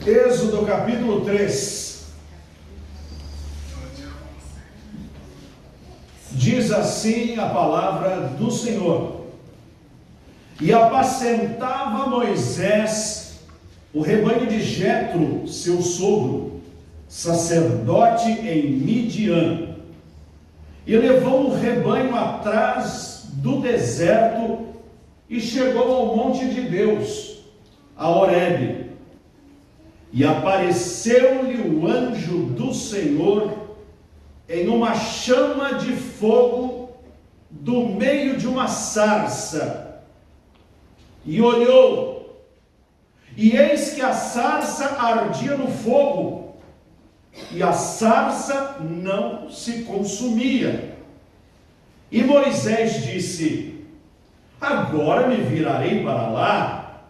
Êxodo capítulo 3. Diz assim a palavra do Senhor: E apacentava Moisés o rebanho de Jetro, seu sogro, sacerdote em Midian, e levou o rebanho atrás do deserto e chegou ao monte de Deus, a Horebe. E apareceu-lhe o anjo do Senhor em uma chama de fogo do meio de uma sarça. E olhou, e eis que a sarça ardia no fogo, e a sarça não se consumia. E Moisés disse: Agora me virarei para lá,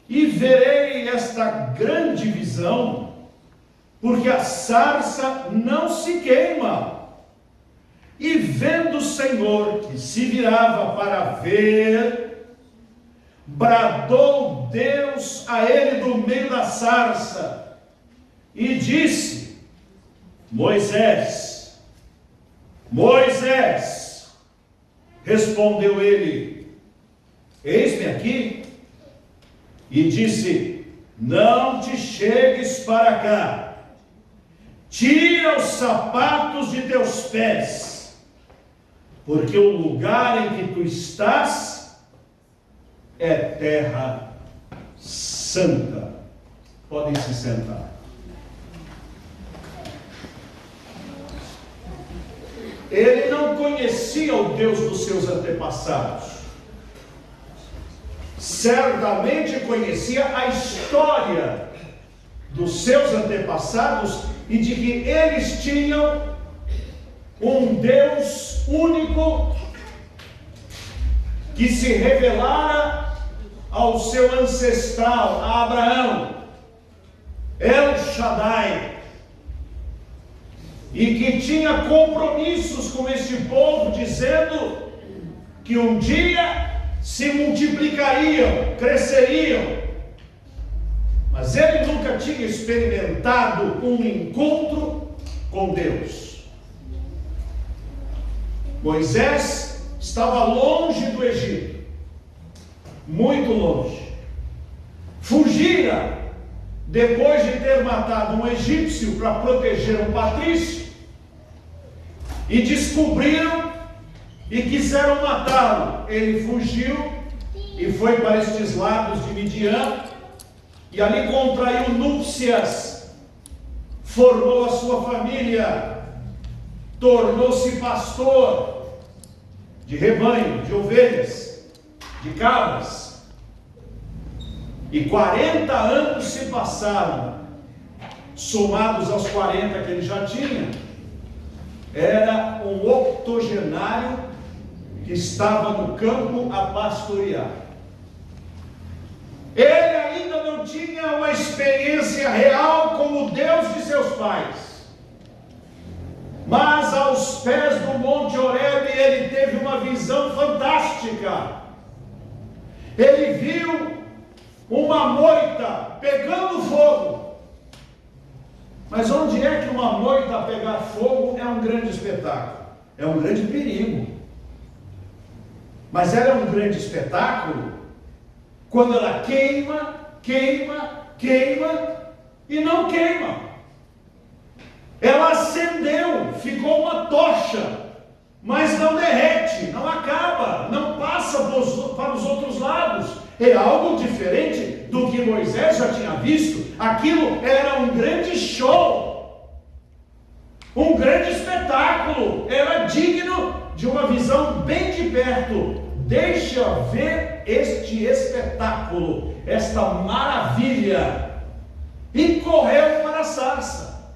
e verei esta grande visão, porque a sarça não se queima. E vendo o Senhor que se virava para ver, bradou Deus a ele do meio da sarça, e disse: Moisés, Moisés. Respondeu ele: Eis-me aqui. E disse: Não te chegues para cá, tira os sapatos de teus pés, porque o lugar em que tu estás é terra santa. Podem se sentar. Ele não conhecia o Deus dos seus antepassados. Certamente conhecia a história dos seus antepassados e de que eles tinham um Deus único que se revelara ao seu ancestral, a Abraão, El Shaddai, e que tinha compromissos com este povo, dizendo que um dia se multiplicariam, cresceriam. Mas ele nunca tinha experimentado um encontro com Deus. Moisés estava longe do Egito, muito longe. Fugira depois de ter matado um egípcio para proteger um patrício, e descobriram e quiseram matá-lo. Ele fugiu e foi para estes lados de Midian, e ali contraiu núpcias, formou a sua família, tornou-se pastor de rebanho, de ovelhas, de cabras. E 40 anos se passaram, somados aos 40 que ele já tinha, era um octogenário que estava no campo a pastorear. Ele ainda não tinha uma experiência real com o Deus de seus pais, mas aos pés do Monte Horebe ele teve uma visão fantástica. Ele viu uma moita pegando fogo. Mas onde é que uma moita pegar fogo é um grande espetáculo, é um grande perigo. Mas ela é um grande espetáculo quando ela queima, queima, queima e não queima. Ela acendeu, ficou uma tocha, mas não derrete, não acaba, não passa para os outros lados. É algo diferente do que Moisés já tinha visto. Aquilo era um grande show, um grande espetáculo, era digno de uma visão bem de perto. Deixa ver este espetáculo, esta maravilha. E correu para a sarça.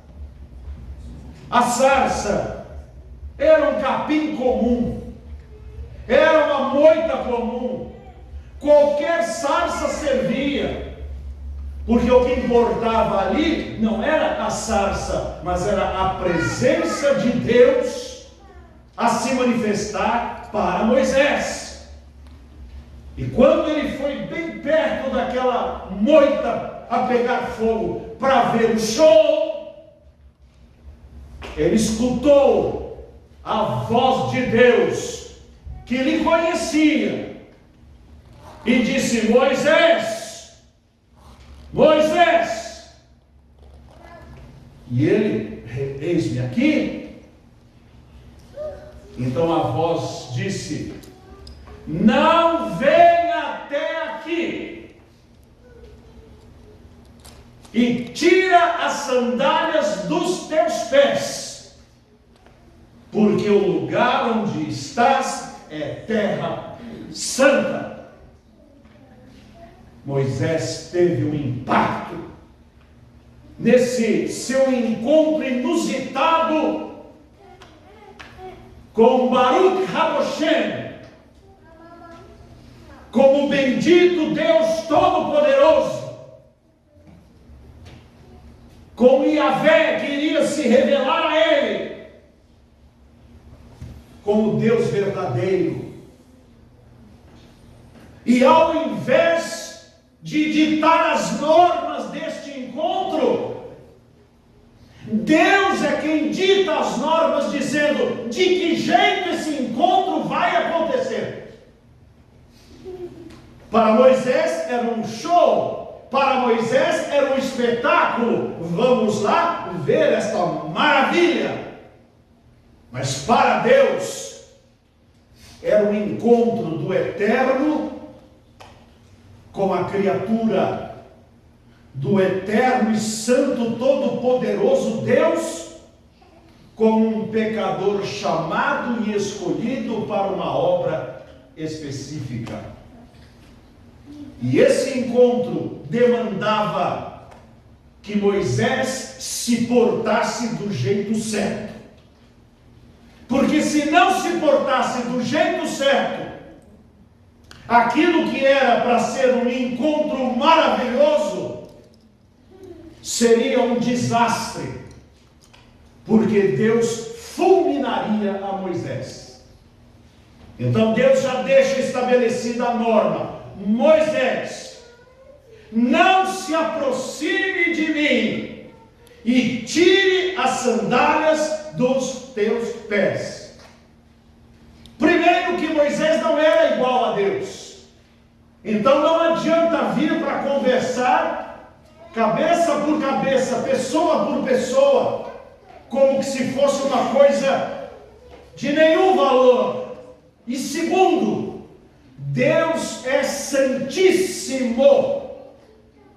A sarça era um capim comum, era uma moita comum. Qualquer sarça servia, porque o que importava ali não era a sarça, mas era a presença de Deus a se manifestar para Moisés. E quando ele foi bem perto daquela moita a pegar fogo para ver o show, ele escutou a voz de Deus, que lhe conhecia, e disse: Moisés, Moisés. E ele: eis-me aqui. Então a voz disse: não venha até aqui, e tira as sandálias dos teus pés, porque o lugar onde estás é terra santa. Moisés teve um impacto nesse seu encontro inusitado com Baruch Raboshem, como bendito Deus Todo-Poderoso, com Yahvé que iria se revelar a ele, como Deus verdadeiro. E ao invés de ditar as normas deste encontro, Deus é quem dita as normas, dizendo de que jeito esse encontro vai acontecer. Para Moisés era um show, para Moisés era um espetáculo. Vamos lá ver esta maravilha. Mas para Deus era um encontro do eterno com a criatura, do eterno e santo todo-poderoso Deus, com um pecador chamado e escolhido para uma obra específica. E esse encontro demandava que Moisés se portasse do jeito certo. Porque se não se portasse do jeito certo, aquilo que era para ser um encontro maravilhoso seria um desastre, porque Deus fulminaria a Moisés. Então Deus já deixa estabelecida a norma: Moisés, não se aproxime de mim e tire as sandálias dos teus pés. Primeiro que Moisés não era igual a Deus, então não adianta vir para conversar cabeça por cabeça, pessoa por pessoa, como que se fosse uma coisa de nenhum valor. E segundo, Deus é santíssimo,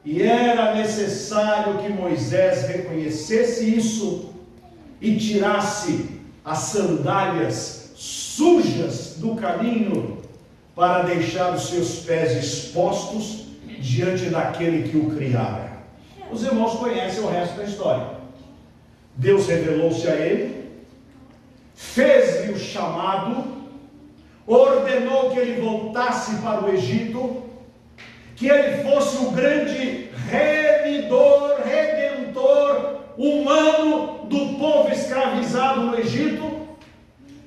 e era necessário que Moisés reconhecesse isso e tirasse as sandálias sujas do caminho, para deixar os seus pés expostos diante daquele que o criara. Os irmãos conhecem o resto da história. Deus revelou-se a ele, fez-lhe o chamado, ordenou que ele voltasse para o Egito, que ele fosse o grande remidor, redentor humano do povo escravizado no Egito.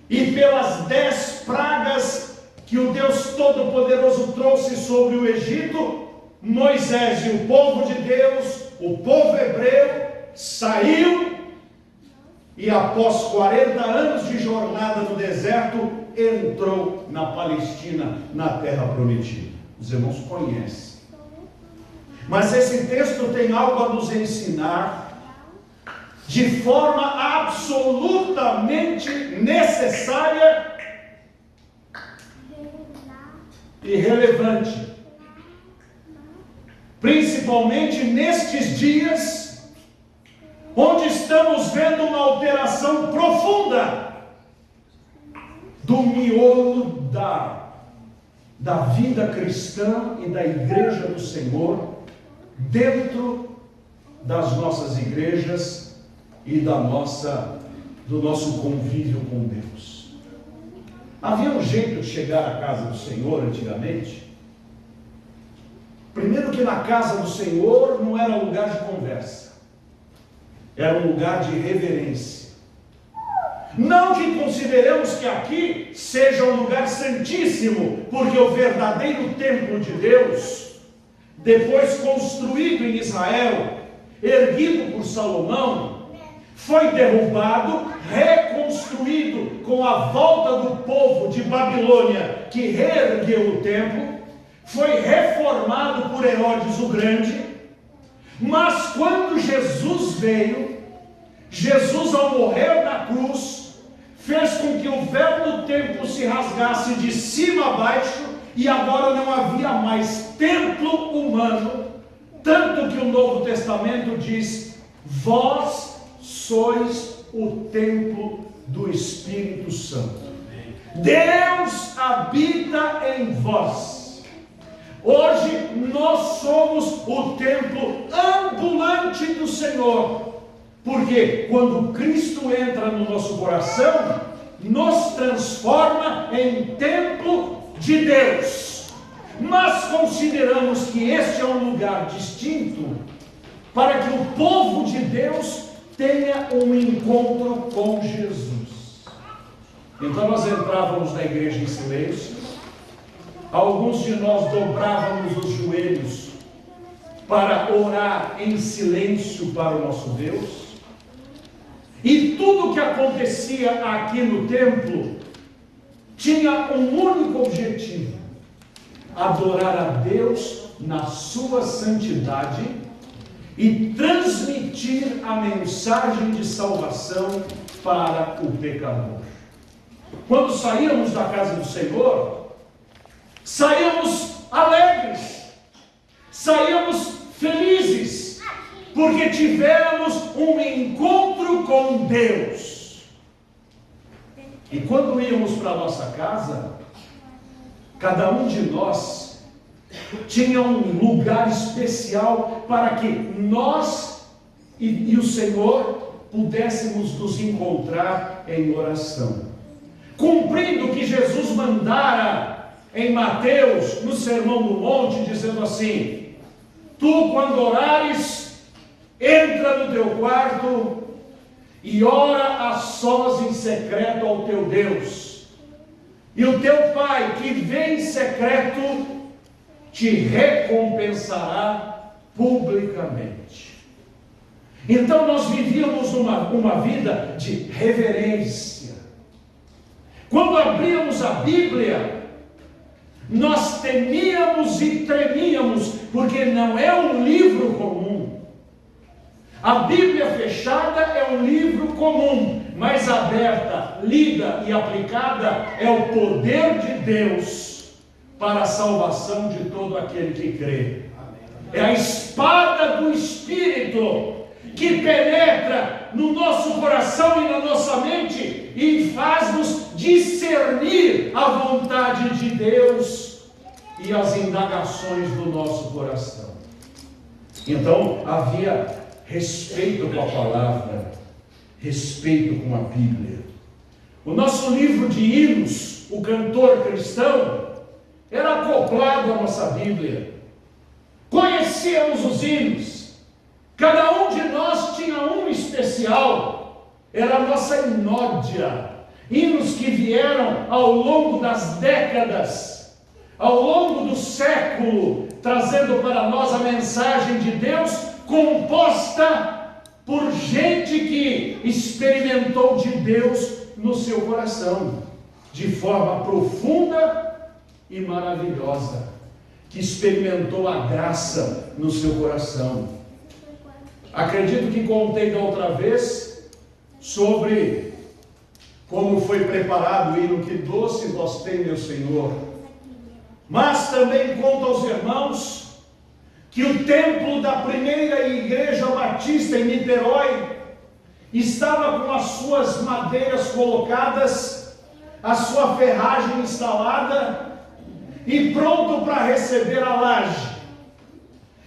E pelas 10 pragas que o Deus Todo-Poderoso trouxe sobre o Egito, Moisés e o povo de Deus, o povo hebreu, saiu, e após 40 anos de jornada no deserto, entrou na Palestina, na terra prometida. Os irmãos conhecem. Mas esse texto tem algo a nos ensinar de forma absolutamente necessária e relevante, principalmente nestes dias, onde estamos vendo uma alteração profunda do miolo da vida cristã e da igreja do Senhor, dentro das nossas igrejas e do nosso convívio com Deus. Havia um jeito de chegar à casa do Senhor antigamente. Primeiro que na casa do Senhor não era lugar de conversa, era um lugar de reverência. Não que consideremos que aqui seja um lugar santíssimo, porque o verdadeiro templo de Deus depois construído em Israel, erguido por Salomão, foi derrubado, reconstruído com a volta do povo de Babilônia, que reergueu o templo, foi reformado por Herodes o Grande. Mas quando Jesus veio, Jesus, ao morrer na cruz, fez com que o véu do templo se rasgasse de cima a baixo, e agora não havia mais templo humano, tanto que o Novo Testamento diz: vós sois o templo do Espírito Santo. Deus habita em vós. Hoje nós somos o templo ambulante do Senhor, porque quando Cristo entra no nosso coração, nos transforma em templo de Deus. Mas consideramos que este é um lugar distinto para que o povo de Deus tenha um encontro com Jesus. Então nós entrávamos na igreja em silêncio, alguns de nós dobrávamos os joelhos para orar em silêncio para o nosso Deus, e tudo que acontecia aqui no templo tinha um único objetivo: adorar a Deus na sua santidade e transmitir a mensagem de salvação para o pecador. Quando saíamos da casa do Senhor, saíamos alegres, saíamos felizes, porque tivemos um encontro com Deus. E quando íamos para a nossa casa, cada um de nós tinha um lugar especial para que nós e o Senhor pudéssemos nos encontrar em oração, cumprindo o que Jesus mandara em Mateus, no Sermão do Monte, dizendo assim: tu, quando orares, entra no teu quarto e ora a sós em secreto ao teu Deus, e o teu Pai, que vem em secreto, te recompensará publicamente. Então nós vivíamos uma vida de reverência. Quando abríamos a Bíblia, nós temíamos e tremíamos, porque não é um livro comum. A Bíblia fechada é um livro comum, mas aberta, lida e aplicada é o poder de Deus para a salvação de todo aquele que crê. É a espada do Espírito que penetra no nosso coração e na nossa mente e faz-nos discernir a vontade de Deus e as indagações do nosso coração. Então havia respeito com a palavra, respeito com a Bíblia. O nosso livro de hinos, o cantor cristão, era acoplado à nossa Bíblia. Conhecíamos os hinos. Cada um de nós tinha um especial. Era a nossa inódia. Hinos que vieram ao longo das décadas, ao longo do século, trazendo para nós a mensagem de Deus, composta por gente que experimentou de Deus no seu coração, de forma profunda e maravilhosa, que experimentou a graça no seu coração. Acredito que contei da outra vez sobre como foi preparado o hino Que Doce Voz Tem, Meu Senhor. Mas também conto aos irmãos que o templo da primeira igreja batista em Niterói estava com as suas madeiras colocadas, a sua ferragem instalada e pronto para receber a laje.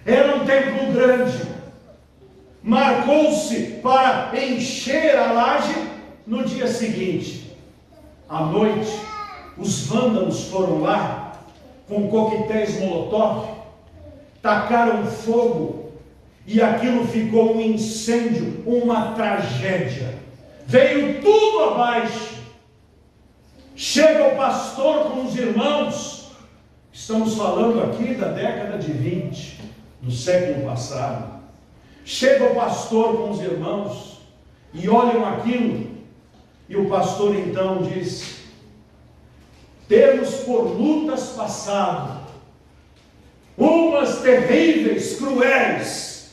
Era um templo grande. Marcou-se para encher a laje no dia seguinte. À noite, os vândalos foram lá com coquetéis Molotov, tacaram fogo e aquilo ficou um incêndio, uma tragédia. Veio tudo abaixo. Chega o pastor com os irmãos Estamos falando aqui da década de 20, do século passado. Chega o pastor com os irmãos e olham aquilo, e o pastor então diz: temos por lutas passado, umas terríveis, cruéis,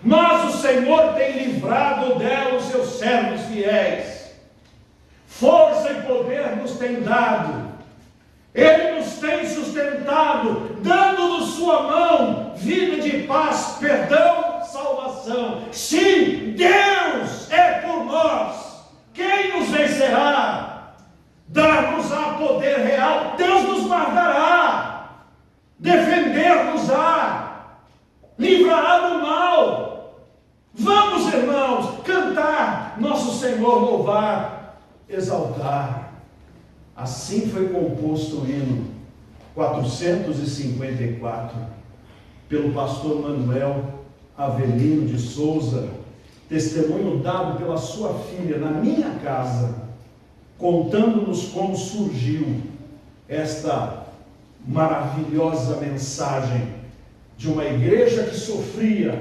mas o Senhor tem livrado delas os seus servos fiéis. Força e poder nos tem dado, Ele nos tem sustentado, dando-nos sua mão vida de paz, perdão, salvação. Sim, Deus é por nós. Quem nos vencerá? Dar-nos-á poder real. Deus nos guardará, defender-nos-á, livrará do mal. Vamos, irmãos, cantar nosso Senhor, louvar, exaltar. Assim foi composto o hino 454 pelo pastor Manuel Avelino de Souza, testemunho dado pela sua filha na minha casa, contando-nos como surgiu esta maravilhosa mensagem de uma igreja que sofria,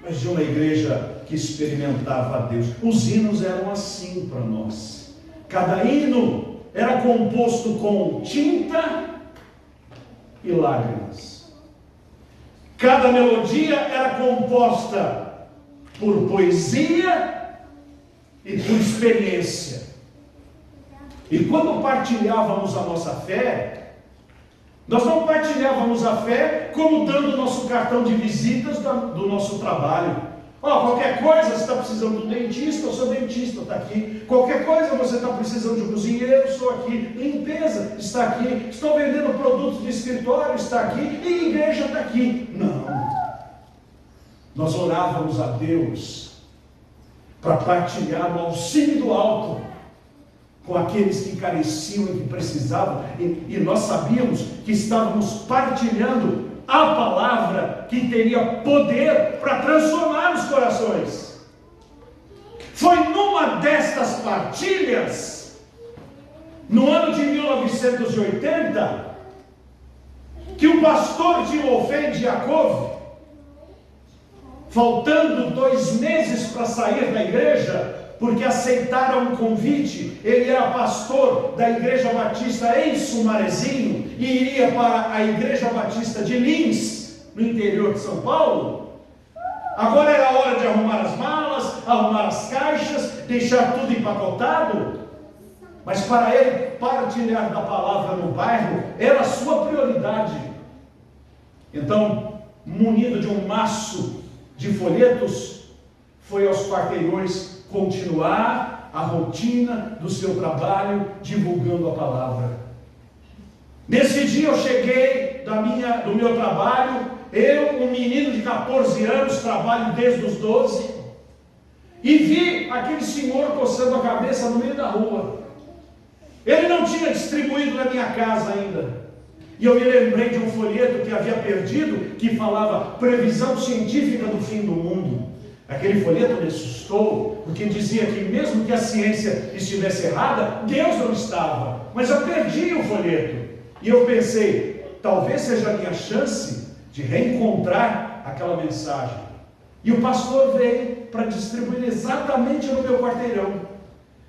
mas de uma igreja que experimentava a Deus. Os hinos eram assim para nós. Cada hino era composto com tinta e lágrimas. Cada melodia era composta por poesia e por experiência. E quando partilhávamos a nossa fé, nós não partilhávamos a fé como dando o nosso cartão de visitas do nosso trabalho. Qualquer coisa, você está precisando de um dentista, eu sou dentista, está aqui. Qualquer coisa, você está precisando de um cozinheiro, estou aqui. Limpeza, está aqui. Estou vendendo produtos de escritório, está aqui. E igreja está aqui. Não. Nós orávamos a Deus para partilhar o auxílio do alto com aqueles que careciam e que precisavam. E nós sabíamos que estávamos partilhando a palavra que teria poder para transformar os corações. Foi numa destas partilhas, no ano de 1980, que o pastor Timofei de Yaakov, faltando 2 meses para sair da igreja, porque aceitaram um convite, ele era pastor da Igreja Batista em Sumarezinho e iria para a Igreja Batista de Lins, no interior de São Paulo. Agora era a hora de arrumar as malas, arrumar as caixas, deixar tudo empacotado. Mas para ele, partilhar da palavra no bairro era a sua prioridade. Então, munido de um maço de folhetos, foi aos quarteirões continuar a rotina do seu trabalho, divulgando a palavra. Nesse dia eu cheguei do meu trabalho, eu, um menino de 14 anos, trabalho desde os 12, e vi aquele senhor coçando a cabeça no meio da rua. Ele não tinha distribuído na minha casa ainda. E eu me lembrei de um folheto que havia perdido, que falava previsão científica do fim do mundo. Aquele folheto me assustou, porque dizia que mesmo que a ciência estivesse errada, Deus não estava. Mas eu perdi o folheto. E eu pensei, talvez seja a minha chance de reencontrar aquela mensagem. E o pastor veio para distribuir exatamente no meu quarteirão.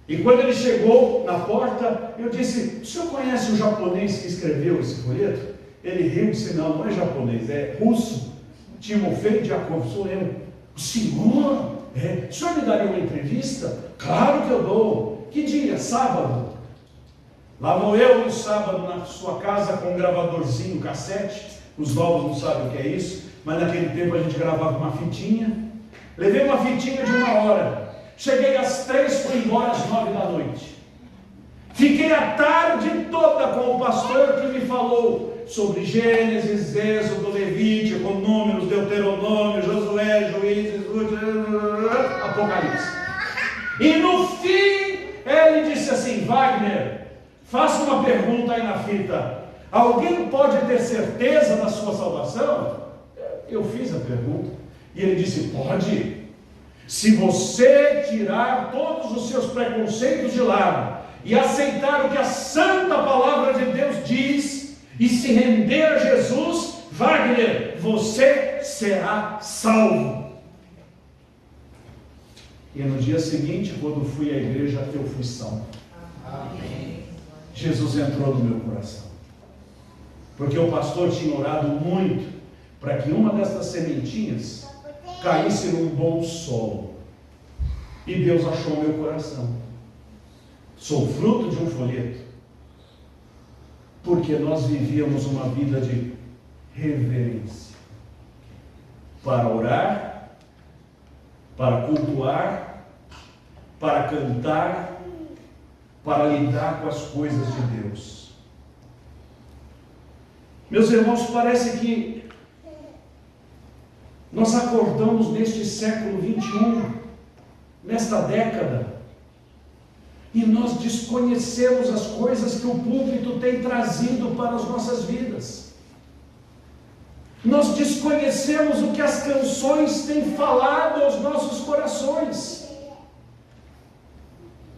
E quando ele chegou na porta, eu disse: o senhor conhece o japonês que escreveu esse folheto? Ele riu e disse: não é japonês, é russo. Timofei de Yaakov, sou eu. O senhor? O senhor me daria uma entrevista? Claro que eu dou. Que dia? Sábado. Lá vou eu no sábado na sua casa com um gravadorzinho, cassete. Os novos não sabem o que é isso, mas naquele tempo a gente gravava uma fitinha. Levei uma fitinha de 1 hora. Cheguei às 3, fui embora às 9 da noite. Fiquei a tarde toda com o pastor que me falou sobre Gênesis, Êxodo, Levítico, Números, Deuteronômio, Josué, Juízes, Apocalipse. E no fim, ele disse assim: Wagner, faça uma pergunta aí na fita. Alguém pode ter certeza da sua salvação? Eu fiz a pergunta. E ele disse: pode. Se você tirar todos os seus preconceitos de lado e aceitar o que a santa palavra de Deus diz, e se render a Jesus, Wagner, você será salvo. E no dia seguinte, quando fui à igreja, eu fui salvo. Amém. Jesus entrou no meu coração. Porque o pastor tinha orado muito para que uma dessas sementinhas caísse num bom solo. E Deus achou meu coração. Sou fruto de um folheto. Porque nós vivíamos uma vida de reverência. Para orar, para cultuar, para cantar, para lidar com as coisas de Deus. Meus irmãos, parece que nós acordamos neste século 21, nesta década, e nós desconhecemos as coisas que o púlpito tem trazido para as nossas vidas. Nós desconhecemos o que as canções têm falado aos nossos corações.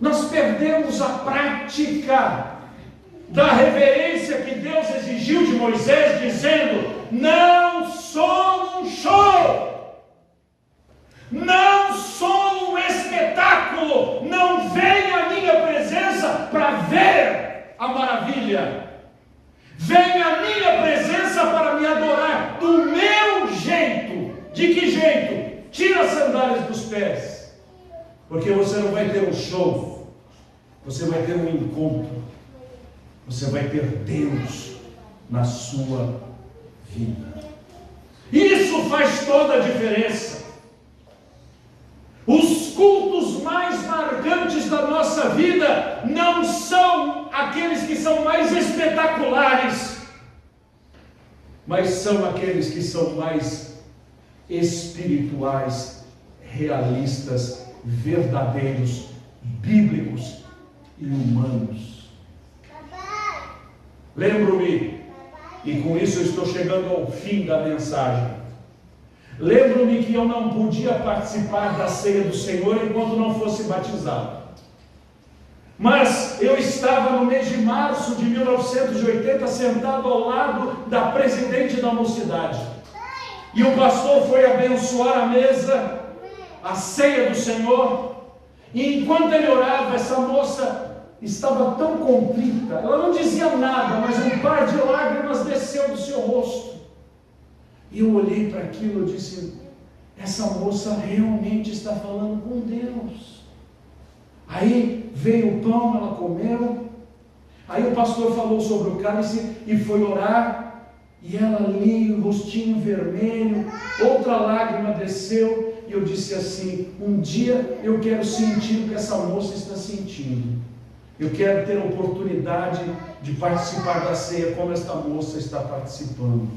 Nós perdemos a prática da reverência que Deus exigiu de Moisés, dizendo: não sou um show, não sou um espetáculo, não venha à minha presença para ver a maravilha, venha à minha presença para me adorar do meu jeito. De que jeito? Tira as sandálias dos pés, porque você não vai ter um show, você vai ter um encontro, você vai ter Deus na sua vida. Isso faz toda a diferença. Os cultos mais marcantes da nossa vida não são aqueles que são mais espetaculares, mas são aqueles que são mais espirituais, realistas, verdadeiros, bíblicos e humanos. Lembro-me, e com isso eu estou chegando ao fim da mensagem, lembro-me que eu não podia participar da ceia do Senhor enquanto não fosse batizado. Mas eu estava no mês de março de 1980 sentado ao lado da presidente da mocidade. E o pastor foi abençoar a mesa, a ceia do Senhor. E enquanto ele orava, essa moça estava tão contrita, ela não dizia nada, mas um par de lágrimas desceu do seu rosto. E eu olhei para aquilo e disse: essa moça realmente está falando com Deus. Aí veio o pão, ela comeu. Aí o pastor falou sobre o cálice e foi orar. E ela ali, o rostinho vermelho, outra lágrima desceu. E eu disse assim: um dia eu quero sentir o que essa moça está sentindo. Eu quero ter a oportunidade de participar da ceia como esta moça está participando.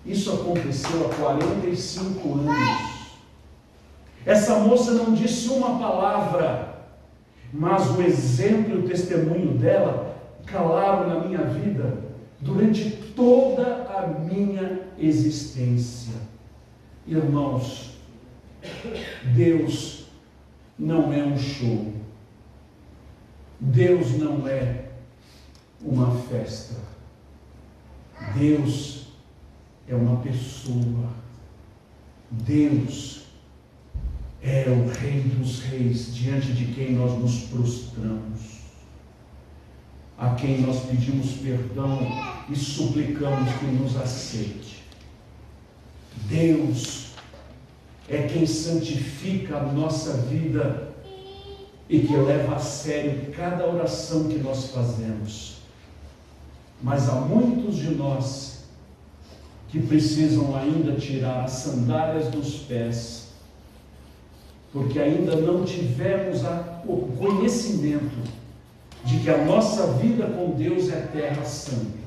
Isso aconteceu há 45 anos. Essa moça não disse uma palavra, mas o exemplo e o testemunho dela calaram na minha vida durante toda a minha existência. Irmãos, Deus não é um show. Deus não é uma festa. Deus é uma pessoa. Deus é o Rei dos Reis, diante de quem nós nos prostramos, a quem nós pedimos perdão e suplicamos que nos aceite. Deus é quem santifica a nossa vida e que leva a sério cada oração que nós fazemos. Mas há muitos de nós que precisam ainda tirar as sandálias dos pés, porque ainda não tivemos o conhecimento de que a nossa vida com Deus é terra santa.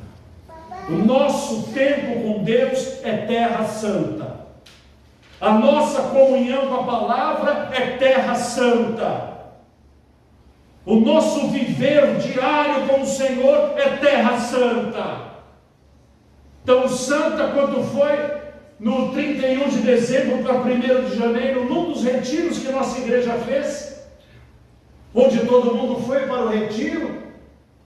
O nosso tempo com Deus é terra santa. A nossa comunhão com a palavra é terra santa. O nosso viver diário com o Senhor é terra santa. Tão santa quanto foi no 31 de dezembro para 1º de janeiro, num dos retiros que nossa igreja fez, onde todo mundo foi para o retiro,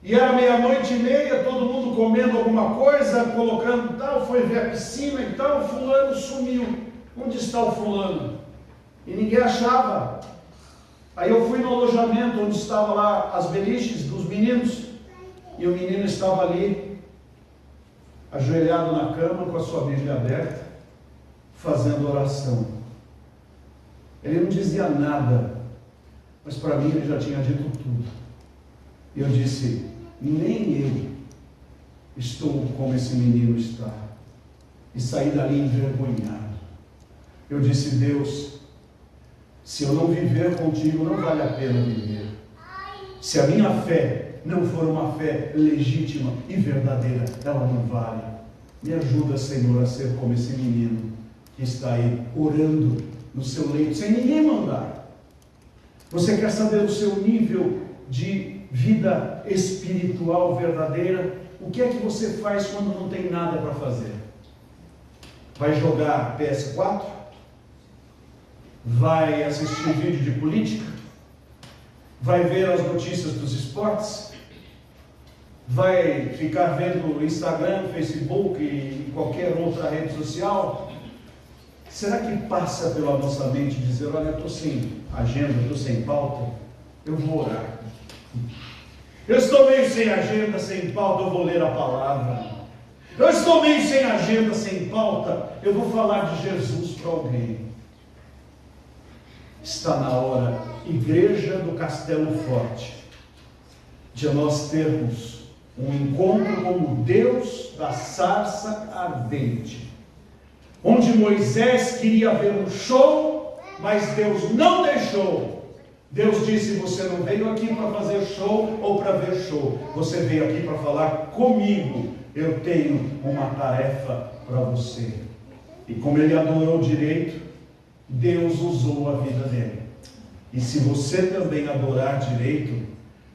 E era 00:30, todo mundo comendo alguma coisa, colocando tal, foi ver a piscina e tal, fulano sumiu. Onde está o fulano? E ninguém achava. Aí eu fui no alojamento onde estavam lá as beliches dos meninos, e o menino estava ali, ajoelhado na cama, com a sua Bíblia aberta, fazendo oração. Ele não dizia nada, mas para mim ele já tinha dito tudo. E eu disse: nem eu estou como esse menino está. E saí dali envergonhado. Eu disse: Deus, se eu não viver contigo, não vale a pena viver. Se a minha fé não for uma fé legítima e verdadeira, ela não vale. Me ajuda, Senhor, a ser como esse menino que está aí orando no seu leito, sem ninguém mandar. Você quer saber o seu nível de vida espiritual verdadeira? O que é que você faz quando não tem nada para fazer? Vai jogar PS4? Vai assistir vídeo de política? Vai ver as notícias dos esportes? Vai ficar vendo Instagram, Facebook e qualquer outra rede social? Será que passa pela nossa mente dizer: olha, eu estou sem agenda, estou sem pauta, eu vou orar. Eu estou meio sem agenda, sem pauta, eu vou ler a palavra. Eu estou meio sem agenda, sem pauta, eu vou falar de Jesus para alguém. Está na hora, Igreja do Castelo Forte, de nós termos um encontro com o Deus da sarça ardente, onde Moisés queria ver um show, mas Deus não deixou. Deus disse: você não veio aqui para fazer show ou para ver show, você veio aqui para falar comigo. Eu tenho uma tarefa para você. E como ele adorou direito, Deus usou a vida dele. E se você também adorar direito,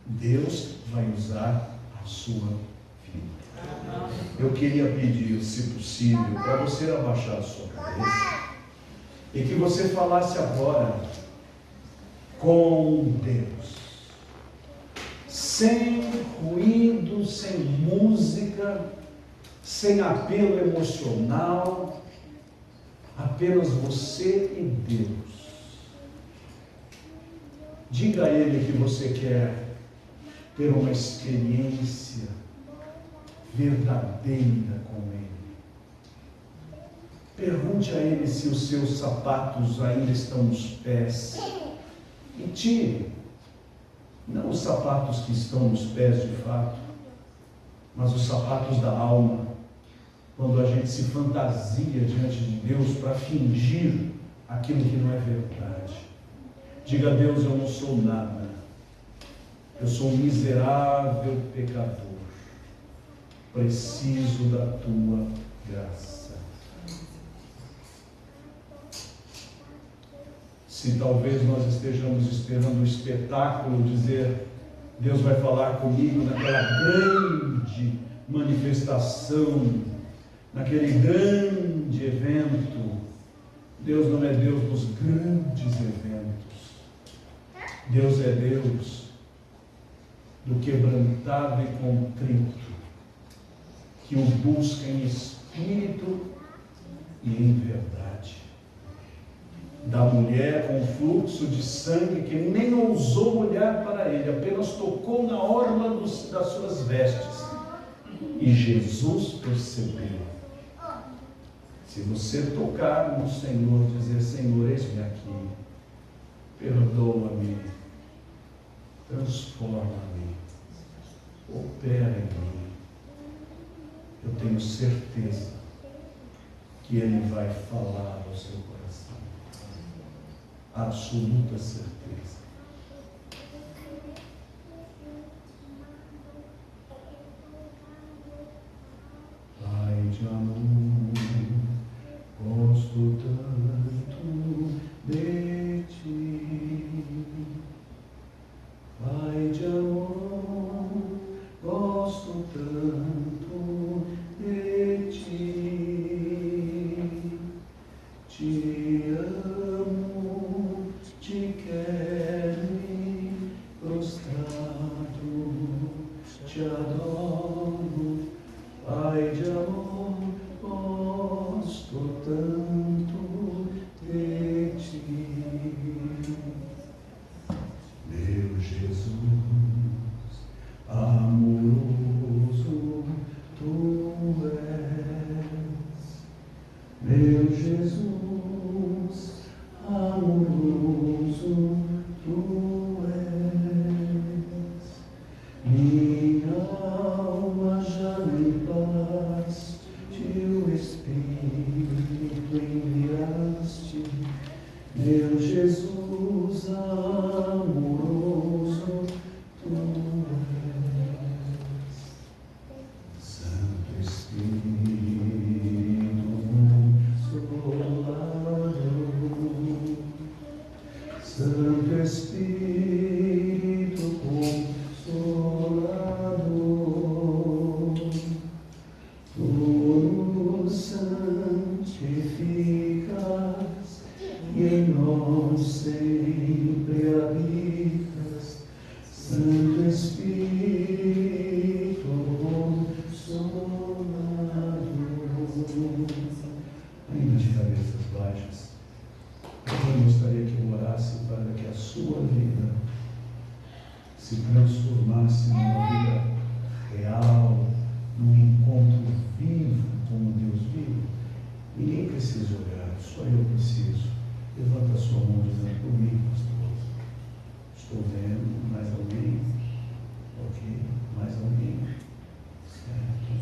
Deus vai usar a sua vida. Eu queria pedir, se possível, para você abaixar a sua cabeça e que você falasse agora com Deus, sem ruído, sem música, sem apelo emocional, apenas você e Deus. Diga a Ele que você quer ter uma experiência verdadeira com Ele. Pergunte a Ele se os seus sapatos ainda estão nos pés. E tire, não os sapatos que estão nos pés de fato, mas os sapatos da alma, quando a gente se fantasia diante de Deus para fingir aquilo que não é verdade. Diga a Deus: eu não sou nada, eu sou um miserável pecador, preciso da tua graça. Se talvez nós estejamos esperando o espetáculo, dizer: Deus vai falar comigo naquela grande manifestação, naquele grande evento. Deus não é Deus dos grandes eventos. Deus é Deus do quebrantado e contrito, que o busca em espírito e em verdade. Da mulher com fluxo de sangue, que nem ousou olhar para ele, apenas tocou na orla das suas vestes, e Jesus percebeu. Se você tocar no Senhor, dizer: Senhor, eis-me aqui, perdoa-me, transforma-me, opera em mim, eu tenho certeza que Ele vai falar ao seu coração. Absoluta certeza. Pai de amor, gosto tanto de ti. Pai de amor, gosto tanto de ti. Te amo, te quero. Meu Jesus amoroso, tu és. Santo Espírito Consolador, Santo Espírito Consolador, tu nos santificas e em nós sempre habitas, Santo Espírito Consolador. Ainda de cabeças baixas, eu gostaria que eu orasse para que a sua vida se transformasse numa vida real, num encontro vivo com o Deus vivo. Ninguém precisa orar, só eu preciso. Levanta a sua mão dizendo: comigo, pastor. Estou vendo. Mais alguém? Ok. Mais alguém? Certo.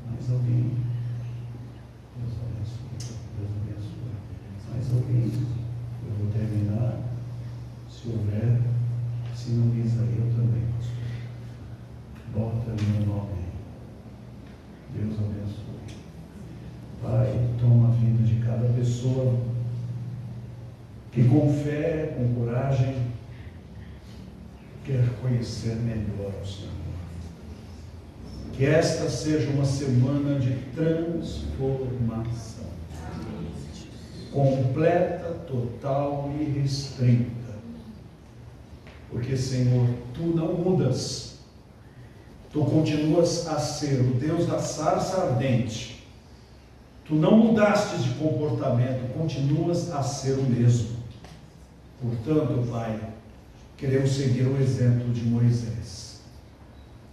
Mais alguém? Deus abençoe. Deus abençoe. Mais alguém? Eu vou terminar. Se houver, se não diz aí, eu também, pastor. Bota o meu nome aí. Deus abençoe. Pai, toma a vida de cada pessoa que com fé, com coragem, quer conhecer melhor o Senhor. Que esta seja uma semana de transformação, completa, total e restrita. Porque, Senhor, Tu não mudas. Tu continuas a ser o Deus da sarça ardente. Tu não mudaste de comportamento, continuas a ser o mesmo. Portanto, Pai, queremos seguir o exemplo de Moisés.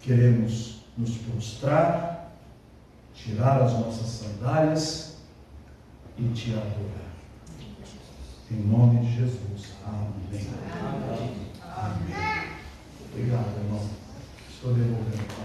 Queremos nos prostrar, tirar as nossas sandálias e Te adorar. Em nome de Jesus. Amém. Amém. Obrigado, irmão. Estou devolvendo.